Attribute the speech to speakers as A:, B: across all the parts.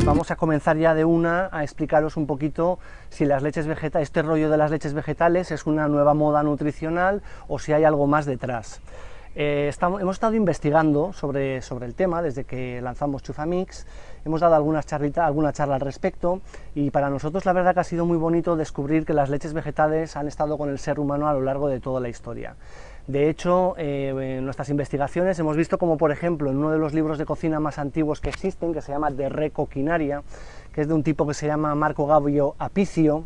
A: vamos a comenzar ya de una a explicaros un poquito si las leches vegetales, este rollo de las leches vegetales es una nueva moda nutricional o si hay algo más detrás. Hemos estado investigando sobre el tema desde que lanzamos Chufamix, hemos dado alguna charla al respecto y para nosotros la verdad que ha sido muy bonito descubrir que las leches vegetales han estado con el ser humano a lo largo de toda la historia. De hecho, en nuestras investigaciones hemos visto como, por ejemplo, en uno de los libros de cocina más antiguos que existen, que se llama De Re Coquinaria, que es de un tipo que se llama Marco Gabio Apicio.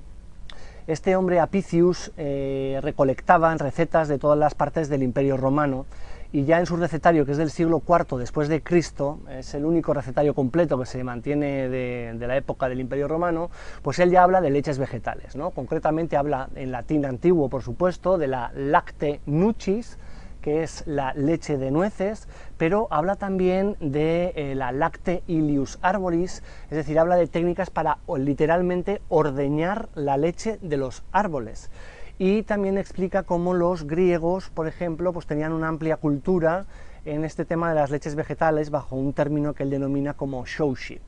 A: Este hombre Apicius recolectaba recetas de todas las partes del Imperio Romano y ya en su recetario, que es del siglo IV después de Cristo, es el único recetario completo que se mantiene de la época del Imperio Romano, pues él ya habla de leches vegetales, ¿no? Concretamente habla en latín antiguo, por supuesto, de la lacte nucis, que es la leche de nueces, pero habla también de la lacte ilius arboris, es decir, habla de técnicas para literalmente ordeñar la leche de los árboles. Y también explica cómo los griegos, por ejemplo, pues tenían una amplia cultura en este tema de las leches vegetales bajo un término que él denomina como shoshi.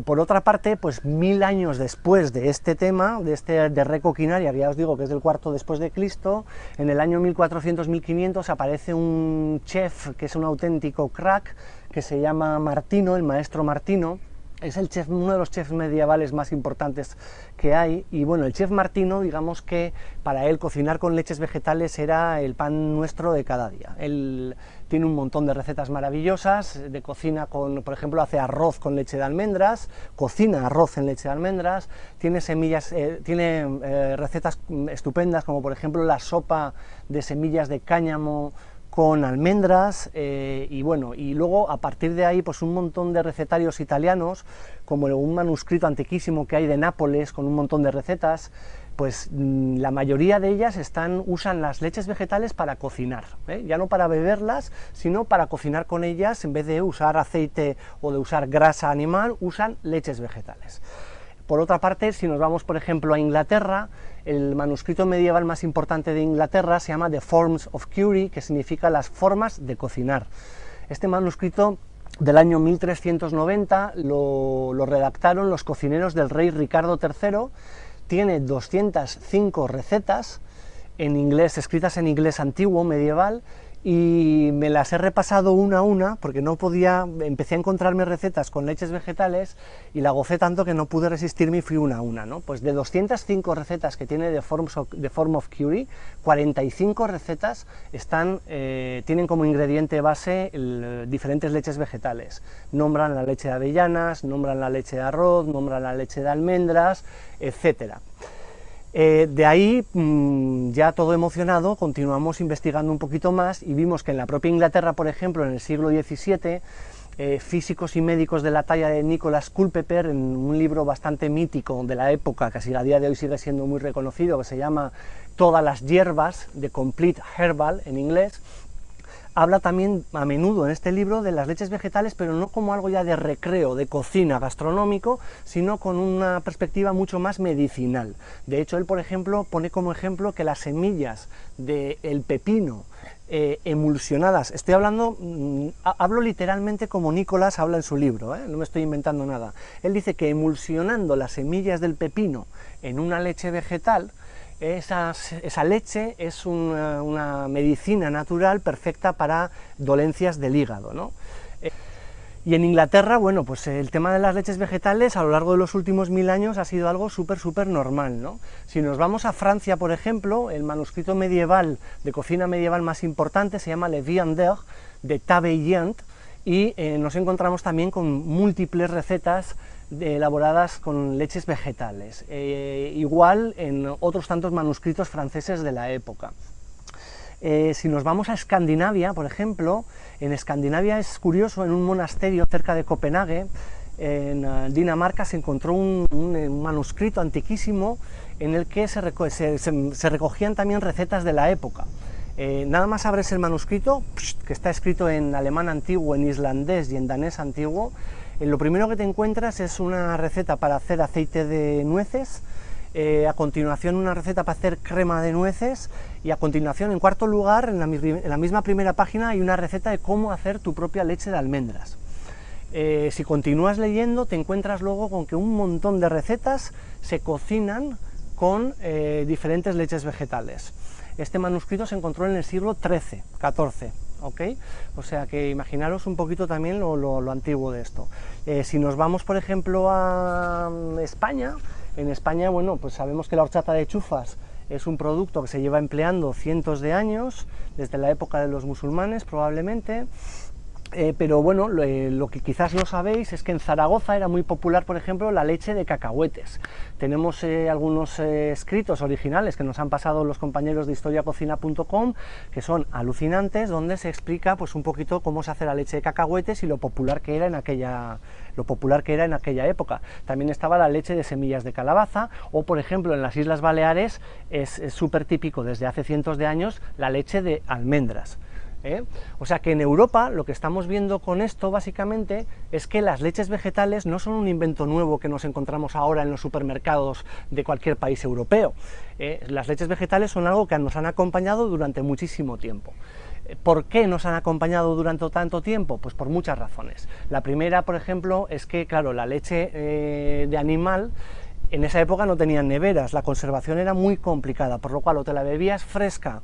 A: Por otra parte, pues 1000 años después de este tema, de Re Coquinaria, que ya os digo que es del IV después de Cristo, en el año 1400-1500 aparece un chef que es un auténtico crack, que se llama Martino, el maestro Martino. Es uno de los chefs medievales más importantes que hay, y bueno, el chef Martino, digamos que para él cocinar con leches vegetales era el pan nuestro de cada día. Él tiene un montón de recetas maravillosas, de cocina por ejemplo, hace arroz con leche de almendras, cocina arroz en leche de almendras, tiene recetas estupendas, como por ejemplo la sopa de semillas de cáñamo con almendras, y bueno, y luego a partir de ahí pues un montón de recetarios italianos, como un manuscrito antiquísimo que hay de Nápoles con un montón de recetas, pues la mayoría de ellas usan las leches vegetales para cocinar, ya no para beberlas, sino para cocinar con ellas. En vez de usar aceite o de usar grasa animal, usan leches vegetales. Por otra parte, si nos vamos por ejemplo a Inglaterra, el manuscrito medieval más importante de Inglaterra se llama The Forms of Cury, que significa las formas de cocinar. Este manuscrito del año 1390 lo redactaron los cocineros del rey Ricardo III, tiene 205 recetas en inglés, escritas en inglés antiguo, medieval, y me las he repasado una a una, porque empecé a encontrarme recetas con leches vegetales, y la gocé tanto que no pude resistirme y fui una a una, ¿no? Pues de 205 recetas que tiene The Form of Cury, 45 recetas tienen como ingrediente base diferentes leches vegetales. Nombran la leche de avellanas, nombran la leche de arroz, nombran la leche de almendras, etcétera. De ahí, ya todo emocionado, continuamos investigando un poquito más y vimos que en la propia Inglaterra, por ejemplo, en el siglo XVII, físicos y médicos de la talla de Nicholas Culpeper, en un libro bastante mítico de la época, que a día de hoy sigue siendo muy reconocido, que se llama Todas las hierbas, The Complete Herbal en inglés, habla también a menudo en este libro de las leches vegetales, pero no como algo ya de recreo, de cocina, gastronómico, sino con una perspectiva mucho más medicinal. De hecho, él, por ejemplo, pone como ejemplo que las semillas del pepino emulsionadas, hablo literalmente como Nicolás habla en su libro, no me estoy inventando nada. Él dice que emulsionando las semillas del pepino en una leche vegetal, esa leche es una medicina natural perfecta para dolencias del hígado, ¿no? Y en Inglaterra, bueno, pues el tema de las leches vegetales a lo largo de los últimos 1000 años ha sido algo súper normal, ¿no? Si nos vamos a Francia, por ejemplo, el manuscrito medieval, de cocina medieval más importante, se llama Le Viandaire, de Tabeillant, y nos encontramos también con múltiples recetas elaboradas con leches vegetales, igual en otros tantos manuscritos franceses de la época. Si nos vamos a Escandinavia, por ejemplo, en Escandinavia es curioso, en un monasterio cerca de Copenhague, en Dinamarca, se encontró un manuscrito antiquísimo en el que se recogían también recetas de la época. Nada más abres el manuscrito, que está escrito en alemán antiguo, en islandés y en danés antiguo, lo primero que te encuentras es una receta para hacer aceite de nueces, a continuación una receta para hacer crema de nueces, y a continuación, en cuarto lugar, en la misma primera página, hay una receta de cómo hacer tu propia leche de almendras. Si continúas leyendo, te encuentras luego con que un montón de recetas se cocinan con diferentes leches vegetales. Este manuscrito se encontró en el siglo XIII, XIV, ¿ok? O sea que imaginaros un poquito también lo antiguo de esto. Si nos vamos, por ejemplo, a España, en España, bueno, pues sabemos que la horchata de chufas es un producto que se lleva empleando cientos de años, desde la época de los musulmanes probablemente. Pero bueno, lo que quizás no sabéis es que en Zaragoza era muy popular, por ejemplo, la leche de cacahuetes. Tenemos algunos escritos originales que nos han pasado los compañeros de historiacocina.com, que son alucinantes, donde se explica pues un poquito cómo se hace la leche de cacahuetes y lo popular que era en aquella época. También estaba la leche de semillas de calabaza, o por ejemplo en las Islas Baleares es súper típico desde hace cientos de años la leche de almendras. O sea que en Europa lo que estamos viendo con esto básicamente es que las leches vegetales no son un invento nuevo que nos encontramos ahora en los supermercados de cualquier país europeo. Las leches vegetales son algo que nos han acompañado durante muchísimo tiempo. ¿Por qué nos han acompañado durante tanto tiempo? Pues por muchas razones. La primera, por ejemplo, es que, claro, la leche de animal en esa época no tenían neveras, la conservación era muy complicada, por lo cual o te la bebías fresca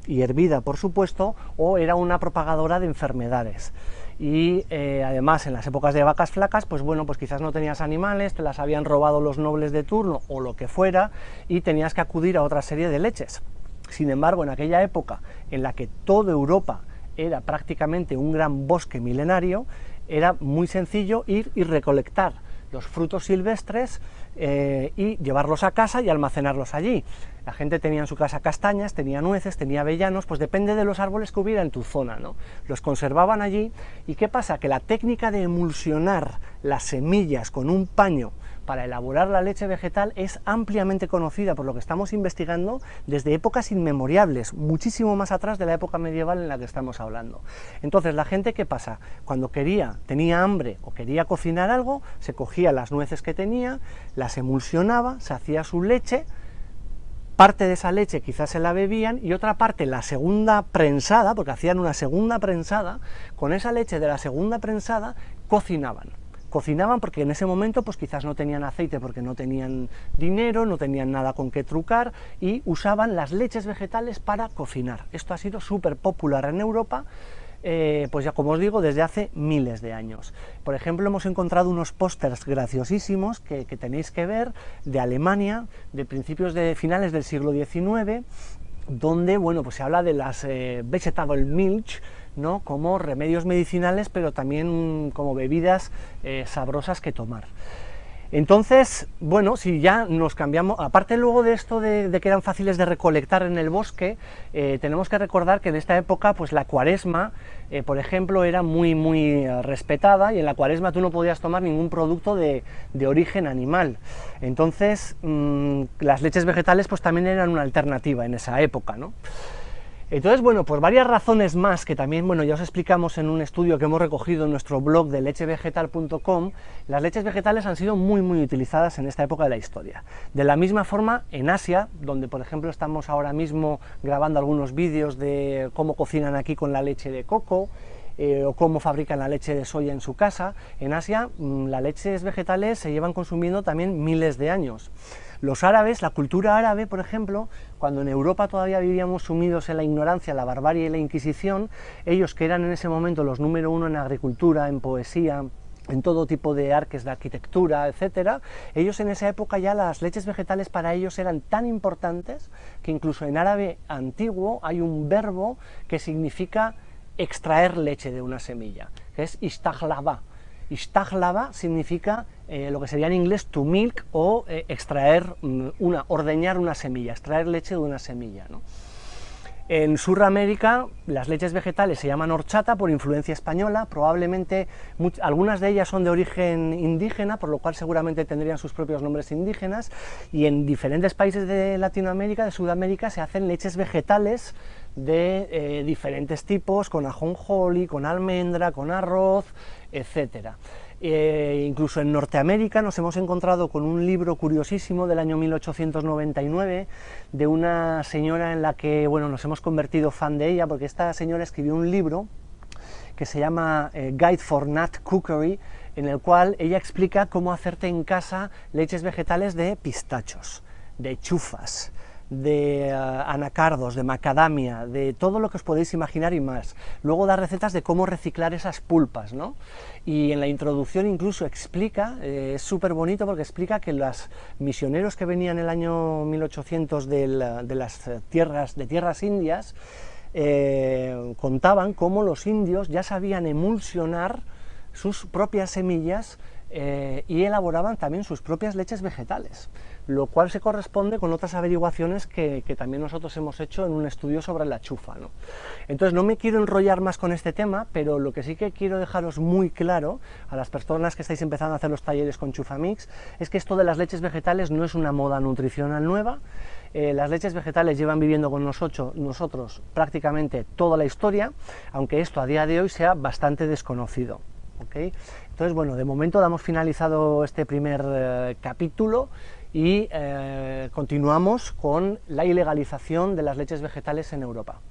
A: y hervida, por supuesto, o era una propagadora de enfermedades. Y además en las épocas de vacas flacas, pues bueno, pues quizás no tenías animales, te las habían robado los nobles de turno o lo que fuera, y tenías que acudir a otra serie de leches. Sin embargo, en aquella época en la que toda Europa era prácticamente un gran bosque milenario, era muy sencillo ir y recolectar los frutos silvestres y llevarlos a casa y almacenarlos allí. La gente tenía en su casa castañas, tenía nueces, tenía avellanos, pues depende de los árboles que hubiera en tu zona, ¿no? Los conservaban allí. ¿Y qué pasa? Que la técnica de emulsionar las semillas con un paño para elaborar la leche vegetal es ampliamente conocida, por lo que estamos investigando desde épocas inmemorables, muchísimo más atrás de la época medieval en la que estamos hablando. Entonces, la gente, ¿qué pasa? Cuando tenía hambre o quería cocinar algo, se cogía las nueces que tenía, las emulsionaba, se hacía su leche, parte de esa leche quizás se la bebían y otra parte, la segunda prensada, porque hacían una segunda prensada, con esa leche de la segunda prensada cocinaban porque en ese momento pues quizás no tenían aceite porque no tenían dinero, no tenían nada con qué trucar y usaban las leches vegetales para cocinar. Esto ha sido súper popular en Europa, pues ya como os digo, desde hace miles de años. Por ejemplo, hemos encontrado unos pósters graciosísimos que tenéis que ver, de Alemania, de finales del siglo XIX, donde, bueno, pues se habla de las vegetable milk, ¿no?, como remedios medicinales, pero también como bebidas sabrosas que tomar. Entonces, bueno, si ya nos cambiamos, aparte luego de esto de que eran fáciles de recolectar en el bosque, tenemos que recordar que en esta época, pues la cuaresma, por ejemplo, era muy respetada, y en la cuaresma tú no podías tomar ningún producto de origen animal. Entonces, las leches vegetales pues también eran una alternativa en esa época, ¿no? Entonces, bueno, por varias razones más, que también, bueno, ya os explicamos en un estudio que hemos recogido en nuestro blog de lechevegetal.com, las leches vegetales han sido muy utilizadas en esta época de la historia. De la misma forma, en Asia, donde por ejemplo estamos ahora mismo grabando algunos vídeos de cómo cocinan aquí con la leche de coco, o cómo fabrican la leche de soya en su casa, en Asia las leches vegetales se llevan consumiendo también miles de años. Los árabes, la cultura árabe, por ejemplo, cuando en Europa todavía vivíamos sumidos en la ignorancia, la barbarie y la Inquisición, ellos, que eran en ese momento los número uno en agricultura, en poesía, en todo tipo de artes de arquitectura, etcétera, ellos en esa época ya las leches vegetales para ellos eran tan importantes que incluso en árabe antiguo hay un verbo que significa extraer leche de una semilla, que es istajlaba. Istajlaba significa lo que sería en inglés to milk, o ordeñar una semilla, extraer leche de una semilla, ¿no? En Sudamérica las leches vegetales se llaman horchata por influencia española, probablemente algunas de ellas son de origen indígena, por lo cual seguramente tendrían sus propios nombres indígenas, y en diferentes países de Latinoamérica, de Sudamérica, se hacen leches vegetales de diferentes tipos, con ajonjolí, con almendra, con arroz, etcétera. Incluso en Norteamérica nos hemos encontrado con un libro curiosísimo del año 1899 de una señora en la que, bueno, nos hemos convertido fan de ella, porque esta señora escribió un libro que se llama Guide for Nut Cookery, en el cual ella explica cómo hacerte en casa leches vegetales de pistachos, de chufas, de anacardos, de macadamia, de todo lo que os podéis imaginar y más. Luego da recetas de cómo reciclar esas pulpas, ¿no? Y en la introducción incluso explica, es súper bonito porque explica que los misioneros que venían en el año 1800 de las tierras indias, contaban cómo los indios ya sabían emulsionar sus propias semillas y elaboraban también sus propias leches vegetales, lo cual se corresponde con otras averiguaciones que también nosotros hemos hecho en un estudio sobre la chufa, ¿no? Entonces no me quiero enrollar más con este tema, pero lo que sí que quiero dejaros muy claro a las personas que estáis empezando a hacer los talleres con Chufamix es que esto de las leches vegetales no es una moda nutricional nueva. Las leches vegetales llevan viviendo con nosotros prácticamente toda la historia, aunque esto a día de hoy sea bastante desconocido. ¿Okay? Entonces, bueno, de momento damos finalizado este primer capítulo y continuamos con la ilegalización de las leches vegetales en Europa.